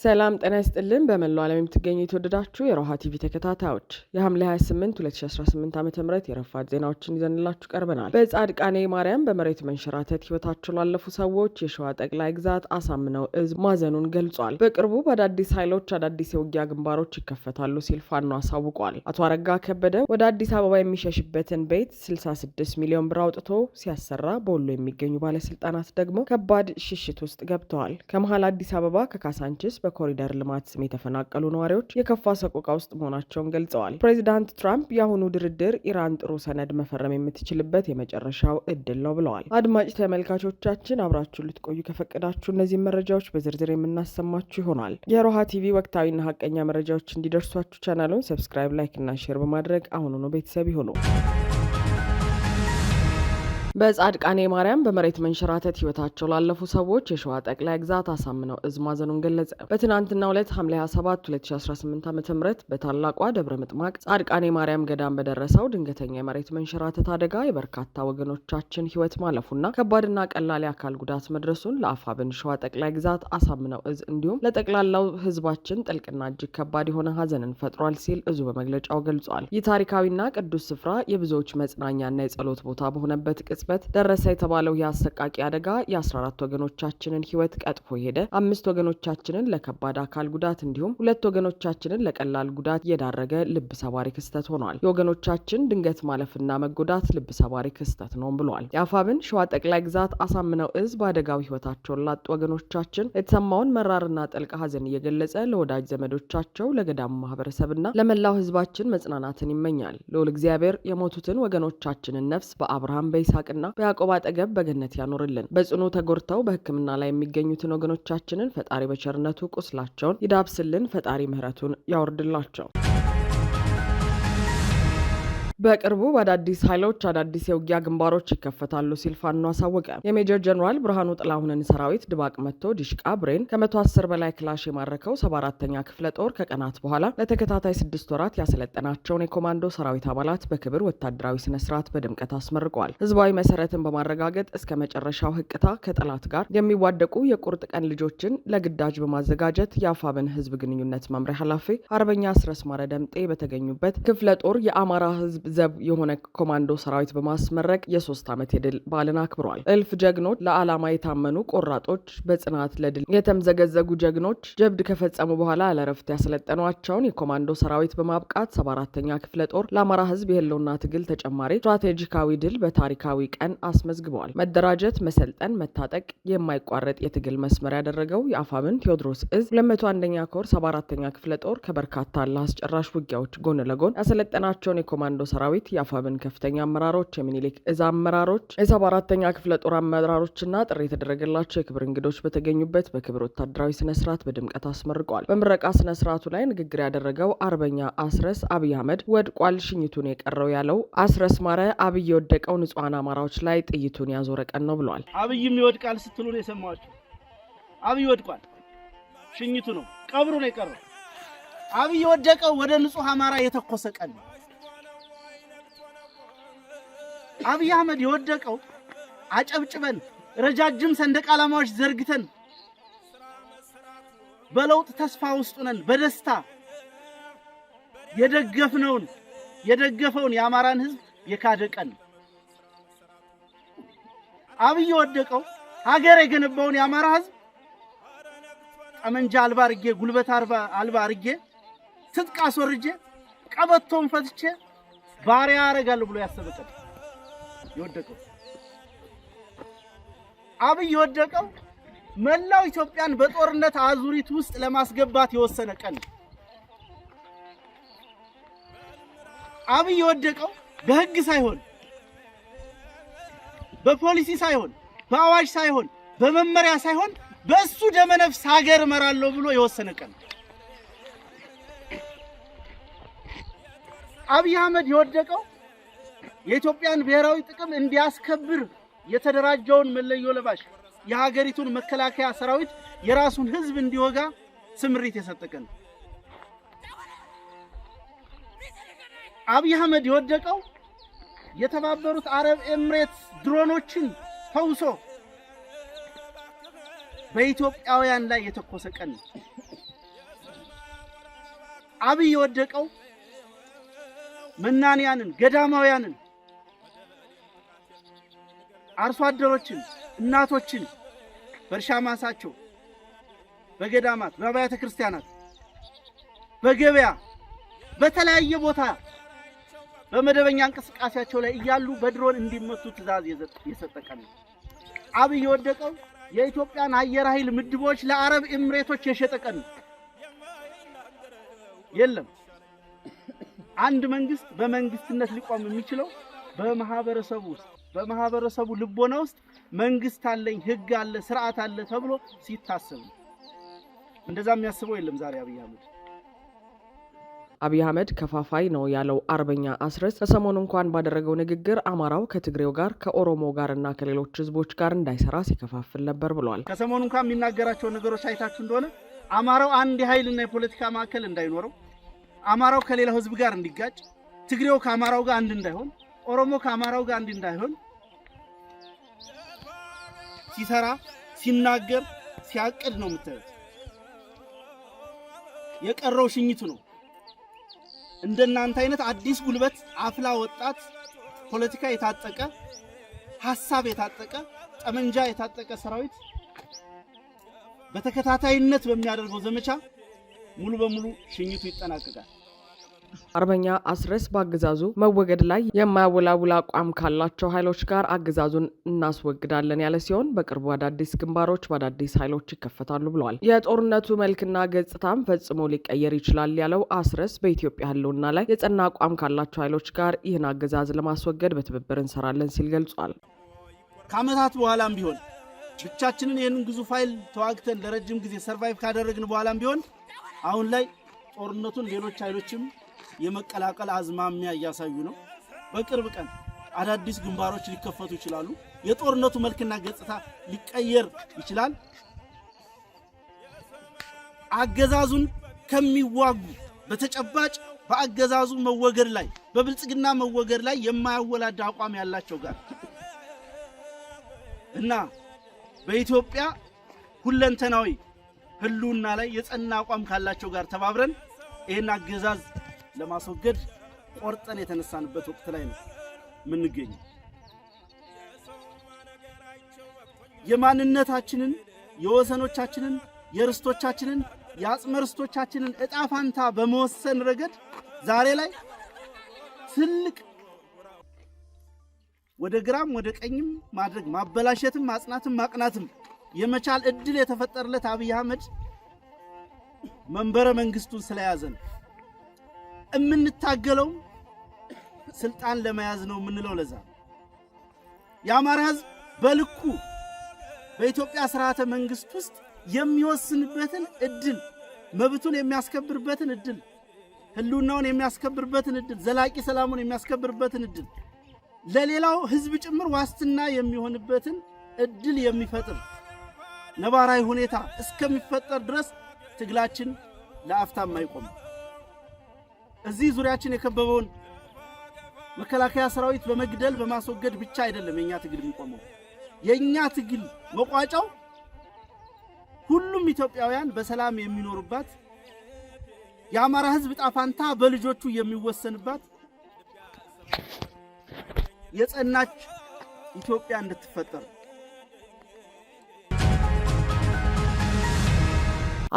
ሰላም ጤና ይስጥልን በመላው ዓለም የምትገኙ የተወደዳችሁ የሮሃ ቲቪ ተከታታዮች የሐምሌ 28 2018 ዓ.ም የረፋድ ዜናዎችን ይዘንላችሁ ቀርበናል። በጻድቃኔ ማርያም በመሬት መንሸራተት ህይወታቸው ላለፉ ሰዎች የሸዋ ጠቅላይ ግዛት አሳምነው እዝ ማዘኑን ገልጿል። በቅርቡ በአዳዲስ ኃይሎች አዳዲስ የውጊያ ግንባሮች ይከፈታሉ ሲል ፋኖ አሳውቋል። አቶ አረጋ ከበደ ወደ አዲስ አበባ የሚሸሽበትን ቤት 66 ሚሊዮን ብር አውጥቶ ሲያሰራ በወሎ የሚገኙ ባለስልጣናት ደግሞ ከባድ ሽሽት ውስጥ ገብተዋል። ከመሃል አዲስ አበባ ከካሳንቺስ በኮሪደር ልማት ስም የተፈናቀሉ ነዋሪዎች የከፋ ሰቆቃ ውስጥ መሆናቸውን ገልጸዋል። ፕሬዚዳንት ትራምፕ የአሁኑ ድርድር ኢራን ጥሩ ሰነድ መፈረም የምትችልበት የመጨረሻው እድል ነው ብለዋል። አድማጭ ተመልካቾቻችን አብራችሁ ልትቆዩ ከፈቀዳችሁ እነዚህ መረጃዎች በዝርዝር የምናሰማችሁ ይሆናል። የሮሃ ቲቪ ወቅታዊና ሀቀኛ መረጃዎች እንዲደርሷችሁ ቻናሉን ሰብስክራይብ፣ ላይክ እና ሼር በማድረግ አሁኑኑ ቤተሰብ ይሁኑ። በጻድቃኔ ማርያም በመሬት መንሸራተት ህይወታቸው ላለፉ ሰዎች የሸዋ ጠቅላይ ግዛት አሳምነው እዝ ማዘኑን ገለጸ። በትናንትናው ዕለት ሐምሌ 27 2018 ዓ.ም በታላቋ ደብረ ምጥማቅ ጻድቃኔ ማርያም ገዳም በደረሰው ድንገተኛ የመሬት መንሸራተት አደጋ የበርካታ ወገኖቻችን ህይወት ማለፉና ከባድና ቀላል የአካል ጉዳት መድረሱን ለአፋብን ሸዋ ጠቅላይ ግዛት አሳምነው እዝ እንዲሁም ለጠቅላላው ህዝባችን ጥልቅና እጅግ ከባድ የሆነ ሀዘንን ፈጥሯል ሲል እዙ በመግለጫው ገልጿል። ይህ ታሪካዊና ቅዱስ ስፍራ የብዙዎች መጽናኛና የጸሎት ቦታ በሆነበት ደረሰ የተባለው የአሰቃቂ አደጋ የ14 ወገኖቻችንን ህይወት ቀጥፎ ሄደ። 5 ወገኖቻችንን ለከባድ አካል ጉዳት እንዲሁም 2 ወገኖቻችንን ለቀላል ጉዳት የዳረገ ልብ ሰባሪ ክስተት ሆኗል። የወገኖቻችን ድንገት ማለፍና መጎዳት ልብ ሰባሪ ክስተት ነው ብሏል። የአፋብን ሸዋ ጠቅላይ ግዛት አሳምነው እዝ በአደጋው ህይወታቸውን ላጡ ወገኖቻችን የተሰማውን መራርና ጥልቅ ሀዘን እየገለጸ ለወዳጅ ዘመዶቻቸው፣ ለገዳሙ ማህበረሰብና ለመላው ህዝባችን መጽናናትን ይመኛል። ልዑል እግዚአብሔር የሞቱትን ወገኖቻችንን ነፍስ በአብርሃም በይስሐቅ እና በያዕቆብ አጠገብ በገነት ያኖርልን። በጽኑ ተጎድተው በሕክምና ላይ የሚገኙትን ወገኖቻችንን ፈጣሪ በቸርነቱ ቁስላቸውን ይዳብስልን። ፈጣሪ ምሕረቱን ያወርድላቸው። በቅርቡ በአዳዲስ ኃይሎች አዳዲስ የውጊያ ግንባሮች ይከፈታሉ ሲል ፋኖ አሳወቀ። የሜጀር ጀነራል ብርሃኑ ጥላሁንን ሰራዊት ድባቅ መጥቶ ዲሽቃ ብሬን ከ110 በላይ ክላሽ የማረከው 74ኛ ክፍለ ጦር ከቀናት በኋላ ለተከታታይ 6 ወራት ያሰለጠናቸውን የኮማንዶ ሰራዊት አባላት በክብር ወታደራዊ ስነ ስርዓት በድምቀት አስመርቋል። ህዝባዊ መሰረትን በማረጋገጥ እስከ መጨረሻው ህቅታ ከጠላት ጋር የሚዋደቁ የቁርጥ ቀን ልጆችን ለግዳጅ በማዘጋጀት የአፋብን ህዝብ ግንኙነት መምሪያ ኃላፊ አርበኛ አስረስ ማረ ደምጤ በተገኙበት ክፍለ ጦር የአማራ ህዝብ ዘብ የሆነ ኮማንዶ ሰራዊት በማስመረቅ የ3 ዓመት የድል በዓልን አክብሯል። እልፍ ጀግኖች፣ ለዓላማ የታመኑ ቆራጦች፣ በጽናት ለድል የተምዘገዘጉ ጀግኖች ጀብድ ከፈጸሙ በኋላ ለረፍት ያሰለጠኗቸውን የኮማንዶ ሰራዊት በማብቃት 74ኛ ክፍለ ጦር ለአማራ ህዝብ የህልውና ትግል ተጨማሪ ስትራቴጂካዊ ድል በታሪካዊ ቀን አስመዝግበዋል። መደራጀት፣ መሰልጠን፣ መታጠቅ የማይቋረጥ የትግል መስመር ያደረገው የአፋብን ቴዎድሮስ እዝ 201ኛ ኮር 74ኛ ክፍለ ጦር ከበርካታ ለአስጨራሽ ውጊያዎች ጎን ለጎን ያሰለጠናቸውን የኮማንዶ ሰራዊት የአፋብን ከፍተኛ አመራሮች፣ የሚኒሊክ እዝ አመራሮች፣ የ74ኛ ክፍለ ጦር አመራሮችና ጥሪ የተደረገላቸው የክብር እንግዶች በተገኙበት በክብር ወታደራዊ ስነ ስርዓት በድምቀት አስመርቀዋል። በምረቃ ስነ ስርዓቱ ላይ ንግግር ያደረገው አርበኛ አስረስ አብይ አህመድ ወድቋል ሽኝቱን የቀረው ያለው አስረስ ማረ አብይ የወደቀው ንጹሃን አማራዎች ላይ ጥይቱን ያዞረ ቀን ነው ብሏል። አብይም ይወድቃል ስትሉ ነው የሰማችሁ። አብይ ወድቋል፣ ሽኝቱ ነው፣ ቀብሩ ነው የቀረው። አብይ የወደቀው ወደ ንጹህ አማራ የተኮሰ ቀን ነው። አብይ አህመድ የወደቀው አጨብጭበን ረጃጅም ሰንደቅ ዓላማዎች ዘርግተን በለውጥ ተስፋ ውስጥ ነን በደስታ የደገፈውን የአማራን ህዝብ የካደ ቀን። አብይ የወደቀው ሀገር የገነባውን የአማራ ህዝብ ጠመንጃ አልባ አርጌ ጉልበት አልባ አርጌ ትጥቅ አስወርጄ ቀበቶን ፈትቼ ባሪያ አረጋለሁ ብሎ ያሰበቀው የወደቀው። አብይ የወደቀው መላው ኢትዮጵያን በጦርነት አዙሪት ውስጥ ለማስገባት የወሰነ ቀን። አብይ የወደቀው በህግ ሳይሆን በፖሊሲ ሳይሆን በአዋጅ ሳይሆን በመመሪያ ሳይሆን በእሱ ደመነፍስ ሀገር እመራለሁ ብሎ የወሰነ ቀን። አብይ አህመድ የወደቀው የኢትዮጵያን ብሔራዊ ጥቅም እንዲያስከብር የተደራጀውን መለዮ ለባሽ የሀገሪቱን መከላከያ ሰራዊት የራሱን ህዝብ እንዲወጋ ስምሪት የሰጠቀን። አብይ አህመድ የወደቀው የተባበሩት አረብ ኤምሬትስ ድሮኖችን ተውሶ በኢትዮጵያውያን ላይ የተኮሰ ቀን። አብይ የወደቀው መናንያንን፣ ገዳማውያንን፣ አርሶ አደሮችን፣ እናቶችን በእርሻ ማሳቸው፣ በገዳማት፣ በአብያተ ክርስቲያናት፣ በገበያ፣ በተለያየ ቦታ በመደበኛ እንቅስቃሴያቸው ላይ እያሉ በድሮን እንዲመቱ ትዕዛዝ የሰጠ ቀን ነው። አብይ የወደቀው የኢትዮጵያን አየር ኃይል ምድቦች ለአረብ ኤምሬቶች የሸጠ ቀን ነው። የለም አንድ መንግስት በመንግስትነት ሊቆም የሚችለው በማህበረሰቡ ውስጥ በማህበረሰቡ ልቦና ውስጥ መንግስት አለኝ፣ ህግ አለ፣ ስርዓት አለ ተብሎ ሲታሰብ ነው። እንደዛ የሚያስበው የለም ዛሬ አብይ አህመድ ከፋፋይ ነው ያለው አርበኛ አስረስ ከሰሞኑ እንኳን ባደረገው ንግግር አማራው ከትግሬው ጋር ከኦሮሞ ጋርና ከሌሎች ህዝቦች ጋር እንዳይሰራ ሲከፋፍል ነበር ብሏል። ከሰሞኑ እንኳን የሚናገራቸው ነገሮች አይታችሁ እንደሆነ አማራው አንድ የኃይልና የፖለቲካ ማዕከል እንዳይኖረው፣ አማራው ከሌላው ህዝብ ጋር እንዲጋጭ፣ ትግሬው ከአማራው ጋር አንድ እንዳይሆን፣ ኦሮሞ ከአማራው ጋር አንድ እንዳይሆን ሲሰራ ሲናገር ሲያቅድ ነው የምታዩት። የቀረው ሽኝቱ ነው። እንደናንተ አይነት አዲስ ጉልበት አፍላ ወጣት ፖለቲካ የታጠቀ ሐሳብ የታጠቀ ጠመንጃ የታጠቀ ሰራዊት በተከታታይነት በሚያደርገው ዘመቻ ሙሉ በሙሉ ሽኝቱ ይጠናቀቃል። አርበኛ አስረስ በአገዛዙ መወገድ ላይ የማያወላውል አቋም ካላቸው ኃይሎች ጋር አገዛዙን እናስወግዳለን ያለ ሲሆን በቅርቡ አዳዲስ ግንባሮች በአዳዲስ ኃይሎች ይከፈታሉ ብለዋል። የጦርነቱ መልክና ገጽታም ፈጽሞ ሊቀየር ይችላል ያለው አስረስ በኢትዮጵያ ህልውና ላይ የጸና አቋም ካላቸው ኃይሎች ጋር ይህን አገዛዝ ለማስወገድ በትብብር እንሰራለን ሲል ገልጿል። ከዓመታት በኋላም ቢሆን ብቻችንን ይህንን ግዙፍ ኃይል ተዋግተን ለረጅም ጊዜ ሰርቫይቭ ካደረግን በኋላም ቢሆን አሁን ላይ ጦርነቱን ሌሎች ኃይሎችም የመቀላቀል አዝማሚያ እያሳዩ ነው። በቅርብ ቀን አዳዲስ ግንባሮች ሊከፈቱ ይችላሉ። የጦርነቱ መልክና ገጽታ ሊቀየር ይችላል። አገዛዙን ከሚዋጉ በተጨባጭ በአገዛዙ መወገድ ላይ በብልጽግና መወገድ ላይ የማያወላዳ አቋም ያላቸው ጋር እና በኢትዮጵያ ሁለንተናዊ ህልውና ላይ የጸና አቋም ካላቸው ጋር ተባብረን ይሄን አገዛዝ ለማስወገድ ቆርጠን የተነሳንበት ወቅት ላይ ነው የምንገኘው። የማንነታችንን፣ የወሰኖቻችንን፣ የርስቶቻችንን፣ የአጽመ ርስቶቻችንን ዕጣ ፋንታ በመወሰን ረገድ ዛሬ ላይ ትልቅ ወደ ግራም ወደ ቀኝም ማድረግ ማበላሸትም ማጽናትም ማቅናትም የመቻል እድል የተፈጠረለት አብይ አህመድ መንበረ መንግስቱን ስለያዘን እምንታገለው ስልጣን ለመያዝ ነው የምንለው። ለዛ የአማራ ህዝብ በልኩ በኢትዮጵያ ስርዓተ መንግስት ውስጥ የሚወስንበትን እድል፣ መብቱን የሚያስከብርበትን እድል፣ ህልውናውን የሚያስከብርበትን እድል፣ ዘላቂ ሰላሙን የሚያስከብርበትን እድል፣ ለሌላው ህዝብ ጭምር ዋስትና የሚሆንበትን እድል የሚፈጥር ነባራዊ ሁኔታ እስከሚፈጠር ድረስ ትግላችን ለአፍታም አይቆም። እዚህ ዙሪያችን የከበበውን መከላከያ ሰራዊት በመግደል በማስወገድ ብቻ አይደለም የኛ ትግል የሚቆመው። የኛ ትግል መቋጫው ሁሉም ኢትዮጵያውያን በሰላም የሚኖሩባት የአማራ ህዝብ ዕጣ ፈንታ በልጆቹ የሚወሰንባት የጸናች ኢትዮጵያ እንድትፈጠር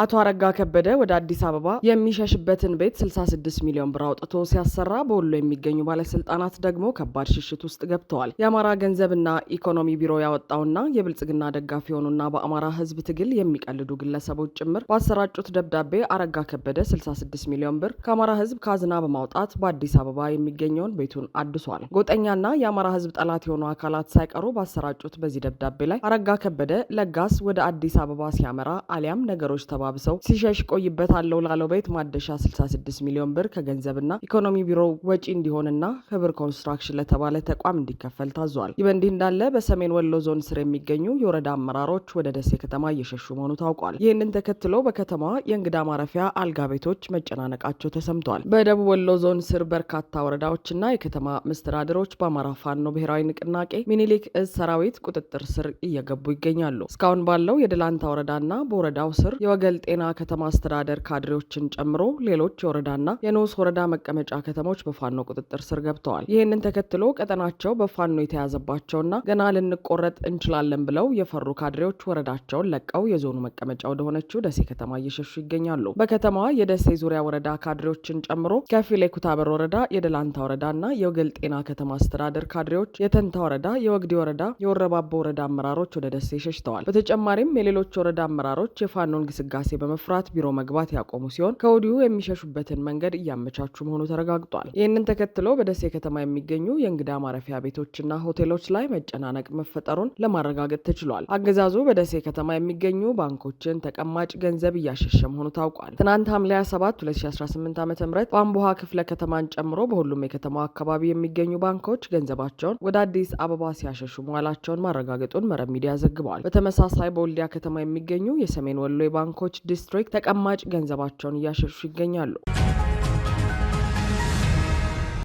አቶ አረጋ ከበደ ወደ አዲስ አበባ የሚሸሽበትን ቤት 66 ሚሊዮን ብር አውጥቶ ሲያሰራ በወሎ የሚገኙ ባለስልጣናት ደግሞ ከባድ ሽሽት ውስጥ ገብተዋል። የአማራ ገንዘብና ኢኮኖሚ ቢሮ ያወጣውና የብልጽግና ደጋፊ የሆኑና በአማራ ህዝብ ትግል የሚቀልዱ ግለሰቦች ጭምር ባሰራጩት ደብዳቤ አረጋ ከበደ 66 ሚሊዮን ብር ከአማራ ህዝብ ካዝና በማውጣት በአዲስ አበባ የሚገኘውን ቤቱን አድሷል። ጎጠኛና የአማራ ህዝብ ጠላት የሆኑ አካላት ሳይቀሩ ባሰራጩት በዚህ ደብዳቤ ላይ አረጋ ከበደ ለጋስ ወደ አዲስ አበባ ሲያመራ አሊያም ነገሮች ተባብሰው ሲሸሽ ቆይበታለው ላለው ቤት ማደሻ 66 ሚሊዮን ብር ከገንዘብና ኢኮኖሚ ቢሮ ወጪ እንዲሆንና ህብር ኮንስትራክሽን ለተባለ ተቋም እንዲከፈል ታዟል። ይህ በእንዲህ እንዳለ በሰሜን ወሎ ዞን ስር የሚገኙ የወረዳ አመራሮች ወደ ደሴ ከተማ እየሸሹ መሆኑ ታውቋል። ይህንን ተከትሎ በከተማዋ የእንግዳ ማረፊያ አልጋ ቤቶች መጨናነቃቸው ተሰምቷል። በደቡብ ወሎ ዞን ስር በርካታ ወረዳዎችና የከተማ መስተዳድሮች በአማራ ፋኖ ብሔራዊ ንቅናቄ ሚኒሊክ እዝ ሰራዊት ቁጥጥር ስር እየገቡ ይገኛሉ። እስካሁን ባለው የደላንታ ወረዳና በወረዳው ስር የወገል ጤና ከተማ አስተዳደር ካድሬዎችን ጨምሮ ሌሎች የወረዳና የንዑስ ወረዳ መቀመጫ ከተሞች በፋኖ ቁጥጥር ስር ገብተዋል። ይህንን ተከትሎ ቀጠናቸው በፋኖ የተያዘባቸውና ገና ልንቆረጥ እንችላለን ብለው የፈሩ ካድሬዎች ወረዳቸውን ለቀው የዞኑ መቀመጫ ወደሆነችው ደሴ ከተማ እየሸሹ ይገኛሉ። በከተማዋ የደሴ ዙሪያ ወረዳ ካድሬዎችን ጨምሮ ከፊል የኩታበር ወረዳ፣ የደላንታ ወረዳና የወገል ጤና ከተማ አስተዳደር ካድሬዎች፣ የተንታ ወረዳ፣ የወግዲ ወረዳ፣ የወረባቦ ወረዳ አመራሮች ወደ ደሴ ሸሽተዋል። በተጨማሪም የሌሎች ወረዳ አመራሮች የፋኖን ግስጋሴ በመፍራት ቢሮ መግባት ያቆሙ ሲሆን ከወዲሁ የሚሸሹበትን መንገድ እያመቻቹ መሆኑ ተረጋግጧል። ይህንን ተከትሎ በደሴ ከተማ የሚገኙ የእንግዳ ማረፊያ ቤቶችና ሆቴሎች ላይ መጨናነቅ መፈጠሩን ለማረጋገጥ ተችሏል። አገዛዙ በደሴ ከተማ የሚገኙ ባንኮችን ተቀማጭ ገንዘብ እያሸሸ መሆኑ ታውቋል። ትናንት ሐምሌ 7 2018 ዓ.ም በአምቦሃ ክፍለ ከተማን ጨምሮ በሁሉም የከተማው አካባቢ የሚገኙ ባንኮች ገንዘባቸውን ወደ አዲስ አበባ ሲያሸሹ መዋላቸውን ማረጋገጡን መረብ ሚዲያ ዘግበዋል። በተመሳሳይ በወልዲያ ከተማ የሚገኙ የሰሜን ወሎ የባንኮች ዲስትሪክት ተቀማጭ ገንዘባቸውን እያሸሹ ይገኛሉ።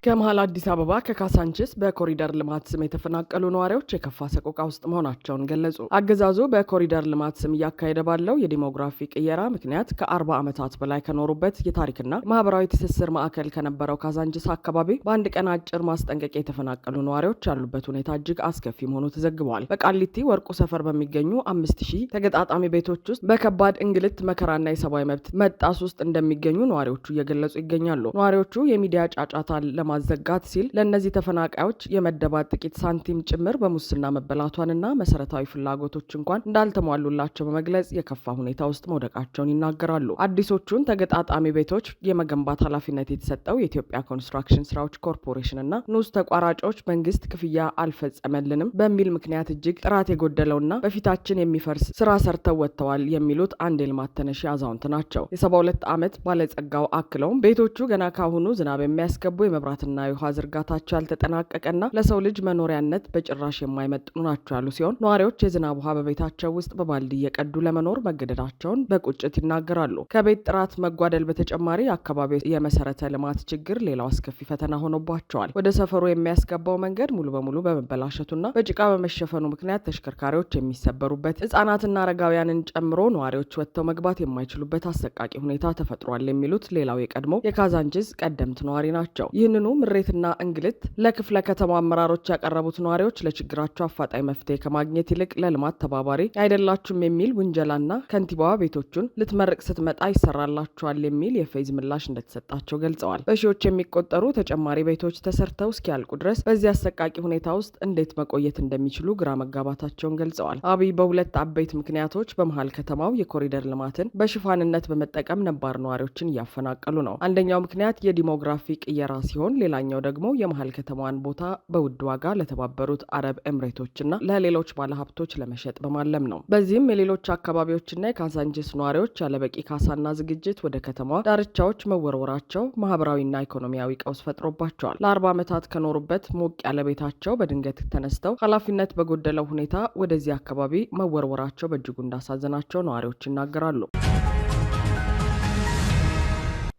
ከመሃል አዲስ አበባ ከካሳንቺስ በኮሪደር ልማት ስም የተፈናቀሉ ነዋሪዎች የከፋ ሰቆቃ ውስጥ መሆናቸውን ገለጹ። አገዛዙ በኮሪደር ልማት ስም እያካሄደ ባለው የዲሞግራፊ ቅየራ ምክንያት ከ40 ዓመታት በላይ ከኖሩበት የታሪክና ማህበራዊ ትስስር ማዕከል ከነበረው ካሳንቺስ አካባቢ በአንድ ቀን አጭር ማስጠንቀቂያ የተፈናቀሉ ነዋሪዎች ያሉበት ሁኔታ እጅግ አስከፊ መሆኑ ተዘግቧል። በቃሊቲ ወርቁ ሰፈር በሚገኙ 5000 ተገጣጣሚ ቤቶች ውስጥ በከባድ እንግልት፣ መከራና የሰብአዊ መብት መጣስ ውስጥ እንደሚገኙ ነዋሪዎቹ እየገለጹ ይገኛሉ። ነዋሪዎቹ የሚዲያ ጫጫታን ለማዘጋት ሲል ለእነዚህ ተፈናቃዮች የመደባት ጥቂት ሳንቲም ጭምር በሙስና መበላቷንና መሰረታዊ ፍላጎቶች እንኳን እንዳልተሟሉላቸው በመግለጽ የከፋ ሁኔታ ውስጥ መውደቃቸውን ይናገራሉ። አዲሶቹን ተገጣጣሚ ቤቶች የመገንባት ኃላፊነት የተሰጠው የኢትዮጵያ ኮንስትራክሽን ስራዎች ኮርፖሬሽን እና ንዑስ ተቋራጮች መንግስት ክፍያ አልፈጸመልንም በሚል ምክንያት እጅግ ጥራት የጎደለውና በፊታችን የሚፈርስ ስራ ሰርተው ወጥተዋል የሚሉት አንድ የልማት ተነሺ አዛውንት ናቸው። የ72 ዓመት ባለጸጋው አክለውም ቤቶቹ ገና ካሁኑ ዝናብ የሚያስገቡ የመብራትና የውሃ ዝርጋታቸው ያልተጠናቀቀና ለሰው ልጅ መኖሪያነት በጭራሽ የማይመጥኑ ናቸው ያሉ ሲሆን ነዋሪዎች የዝናብ ውሃ በቤታቸው ውስጥ በባልዲ እየቀዱ ለመኖር መገደዳቸውን በቁጭት ይናገራሉ። ከቤት ጥራት መጓደል በተጨማሪ አካባቢው የመሰረተ ልማት ችግር ሌላው አስከፊ ፈተና ሆኖባቸዋል። ወደ ሰፈሩ የሚያስገባው መንገድ ሙሉ በሙሉ በመበላሸቱና በጭቃ በመሸፈኑ ምክንያት ተሽከርካሪዎች የሚሰበሩበት፣ ህጻናትና አረጋውያንን ጨምሮ ነዋሪዎች ወጥተው መግባት የማይችሉበት አሰቃቂ ሁኔታ ተፈጥሯል የሚሉት ሌላው የቀድሞ የካዛንቺስ ቀደምት ነዋሪ ናቸው። ይህንኑ ምሬትና እንግልት ለክፍለ ከተማ አመራሮች ያቀረቡት ነዋሪዎች ለችግራቸው አፋጣኝ መፍትሄ ከማግኘት ይልቅ ለልማት ተባባሪ አይደላችሁም የሚል ውንጀላና ከንቲባዋ ቤቶቹን ልትመርቅ ስትመጣ ይሰራላችኋል የሚል የፌዝ ምላሽ እንደተሰጣቸው ገልጸዋል። በሺዎች የሚቆጠሩ ተጨማሪ ቤቶች ተሰርተው እስኪያልቁ ድረስ በዚህ አሰቃቂ ሁኔታ ውስጥ እንዴት መቆየት እንደሚችሉ ግራ መጋባታቸውን ገልጸዋል። አብይ በሁለት አበይት ምክንያቶች በመሃል ከተማው የኮሪደር ልማትን በሽፋንነት በመጠቀም ነባር ነዋሪዎችን እያፈናቀሉ ነው። አንደኛው ምክንያት የዲሞግራፊ ቅየራ ሲሆን ሌላኛው ደግሞ የመሃል ከተማዋን ቦታ በውድ ዋጋ ለተባበሩት አረብ ኤምሬቶችና ለሌሎች ባለሀብቶች ለመሸጥ በማለም ነው። በዚህም የሌሎች አካባቢዎችና የካሳንቺስ ነዋሪዎች ያለበቂ ካሳና ዝግጅት ወደ ከተማዋ ዳርቻዎች መወርወራቸው ማህበራዊና ኢኮኖሚያዊ ቀውስ ፈጥሮባቸዋል። ለ40 ዓመታት ከኖሩበት ሞቅ ያለ ቤታቸው በድንገት ተነስተው ኃላፊነት በጎደለው ሁኔታ ወደዚህ አካባቢ መወርወራቸው በእጅጉ እንዳሳዘናቸው ነዋሪዎች ይናገራሉ።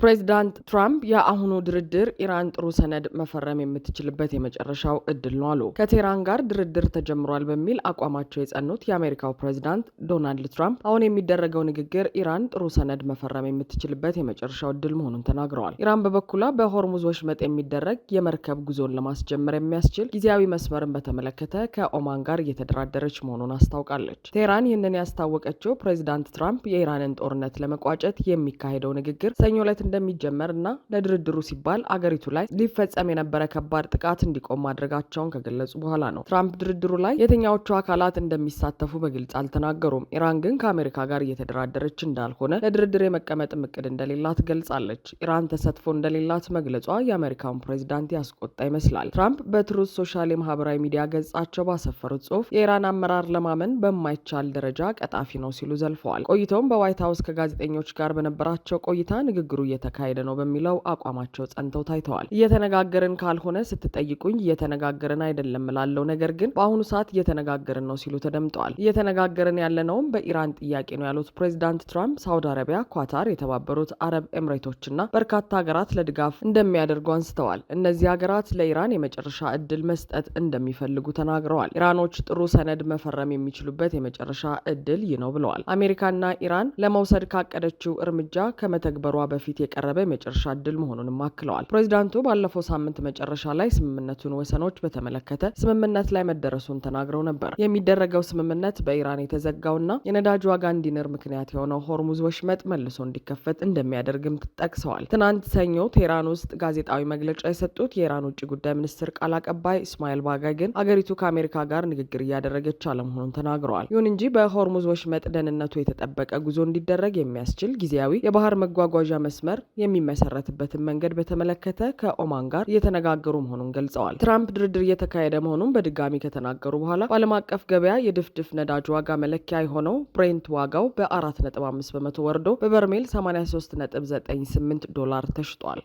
ፕሬዚዳንት ትራምፕ የአሁኑ ድርድር ኢራን ጥሩ ሰነድ መፈረም የምትችልበት የመጨረሻው እድል ነው አሉ። ከቴህራን ጋር ድርድር ተጀምሯል በሚል አቋማቸው የጸኑት የአሜሪካው ፕሬዚዳንት ዶናልድ ትራምፕ አሁን የሚደረገው ንግግር ኢራን ጥሩ ሰነድ መፈረም የምትችልበት የመጨረሻው እድል መሆኑን ተናግረዋል። ኢራን በበኩሏ በሆርሙዝ ወሽመጥ የሚደረግ የመርከብ ጉዞን ለማስጀመር የሚያስችል ጊዜያዊ መስመርን በተመለከተ ከኦማን ጋር እየተደራደረች መሆኑን አስታውቃለች። ቴህራን ይህንን ያስታወቀችው ፕሬዚዳንት ትራምፕ የኢራንን ጦርነት ለመቋጨት የሚካሄደው ንግግር ሰኞ ዕለት እንደሚጀመር እና ለድርድሩ ሲባል አገሪቱ ላይ ሊፈጸም የነበረ ከባድ ጥቃት እንዲቆም ማድረጋቸውን ከገለጹ በኋላ ነው። ትራምፕ ድርድሩ ላይ የትኛዎቹ አካላት እንደሚሳተፉ በግልጽ አልተናገሩም። ኢራን ግን ከአሜሪካ ጋር እየተደራደረች እንዳልሆነ ለድርድር የመቀመጥ እቅድ እንደሌላት ገልጻለች። ኢራን ተሳትፎ እንደሌላት መግለጿ የአሜሪካውን ፕሬዚዳንት ያስቆጣ ይመስላል። ትራምፕ በትሩዝ ሶሻል የማህበራዊ ሚዲያ ገጻቸው ባሰፈሩት ጽሑፍ የኢራን አመራር ለማመን በማይቻል ደረጃ ቀጣፊ ነው ሲሉ ዘልፈዋል። ቆይተውም በዋይት ሀውስ ከጋዜጠኞች ጋር በነበራቸው ቆይታ ንግግሩ እየተካሄደ ነው በሚለው አቋማቸው ጸንተው ታይተዋል። እየተነጋገርን ካልሆነ ስትጠይቁኝ እየተነጋገርን አይደለም እላለሁ፣ ነገር ግን በአሁኑ ሰዓት እየተነጋገርን ነው ሲሉ ተደምጠዋል። እየተነጋገርን ያለነውም በኢራን ጥያቄ ነው ያሉት ፕሬዚዳንት ትራምፕ ሳውዲ አረቢያ፣ ኳታር፣ የተባበሩት አረብ ኤምሬቶችና በርካታ ሀገራት ለድጋፍ እንደሚያደርጉ አንስተዋል። እነዚህ ሀገራት ለኢራን የመጨረሻ እድል መስጠት እንደሚፈልጉ ተናግረዋል። ኢራኖች ጥሩ ሰነድ መፈረም የሚችሉበት የመጨረሻ እድል ይህ ነው ብለዋል። አሜሪካና ኢራን ለመውሰድ ካቀደችው እርምጃ ከመተግበሯ በፊት የቀረበ የመጨረሻ እድል መሆኑንም አክለዋል። ፕሬዚዳንቱ ባለፈው ሳምንት መጨረሻ ላይ ስምምነቱን ወሰኖች በተመለከተ ስምምነት ላይ መደረሱን ተናግረው ነበር። የሚደረገው ስምምነት በኢራን የተዘጋውና የነዳጅ ዋጋ እንዲንር ምክንያት የሆነው ሆርሙዝ ወሽመጥ መልሶ እንዲከፈት እንደሚያደርግም ጠቅሰዋል። ትናንት ሰኞ ቴህራን ውስጥ ጋዜጣዊ መግለጫ የሰጡት የኢራን ውጭ ጉዳይ ሚኒስትር ቃል አቀባይ እስማኤል ባጋይ ግን አገሪቱ ከአሜሪካ ጋር ንግግር እያደረገች አለመሆኑን ተናግረዋል። ይሁን እንጂ በሆርሙዝ ወሽመጥ ደህንነቱ የተጠበቀ ጉዞ እንዲደረግ የሚያስችል ጊዜያዊ የባህር መጓጓዣ መስመር የሚመሰረትበትን መንገድ በተመለከተ ከኦማን ጋር እየተነጋገሩ መሆኑን ገልጸዋል። ትራምፕ ድርድር እየተካሄደ መሆኑን በድጋሚ ከተናገሩ በኋላ በዓለም አቀፍ ገበያ የድፍድፍ ነዳጅ ዋጋ መለኪያ የሆነው ብሬንት ዋጋው በ4.5 በመቶ ወርዶ በበርሜል $83.98 ተሽጧል።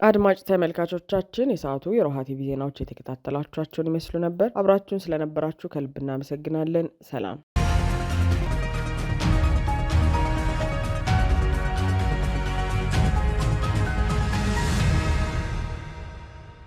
አድማጭ ተመልካቾቻችን የሰዓቱ የሮሃ ቲቪ ዜናዎች የተከታተላችኋቸውን ይመስሉ ነበር። አብራችሁን ስለነበራችሁ ከልብ እናመሰግናለን። ሰላም።